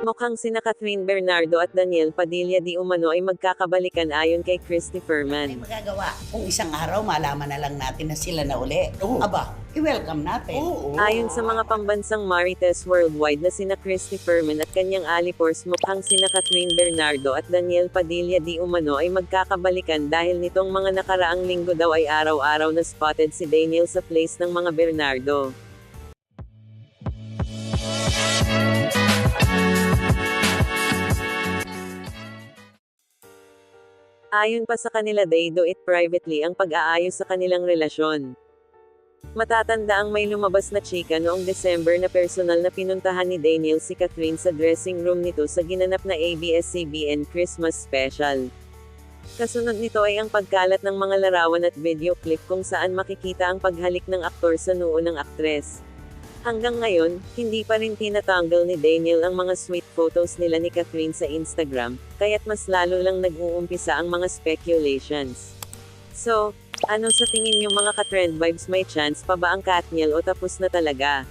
Mukhang sina Catherine Bernardo at Daniel Padilla di umano ay magkakabalikan ayon kay Christopher Ay Mann. magagawa. Kung isang araw malaman na lang natin na sila na uli. Oo. Aba, i-welcome natin. Oo. Ayon sa mga pambansang Marites worldwide na sina Christopher Mann at kanyang alipors, mukhang sina Catherine Bernardo at Daniel Padilla di umano ay magkakabalikan dahil nitong mga nakaraang linggo daw ay araw-araw na spotted si Daniel sa place ng mga Bernardo. Ayon pa sa kanila, they do it privately ang pag-aayos sa kanilang relasyon. Matatanda ang may lumabas na chika noong December na personal na pinuntahan ni Daniel si Catherine sa dressing room nito sa ginanap na ABS-CBN Christmas Special. Kasunod nito ay ang pagkalat ng mga larawan at video clip kung saan makikita ang paghalik ng aktor sa noo ng aktres. Hanggang ngayon, hindi pa rin tinatanggal ni Daniel ang mga sweet photos nila ni Catherine sa Instagram, kaya't mas lalo lang nag-uumpisa ang mga speculations. So, ano sa tingin niyo mga ka-trend vibes, may chance pa ba ang Katniel o tapos na talaga?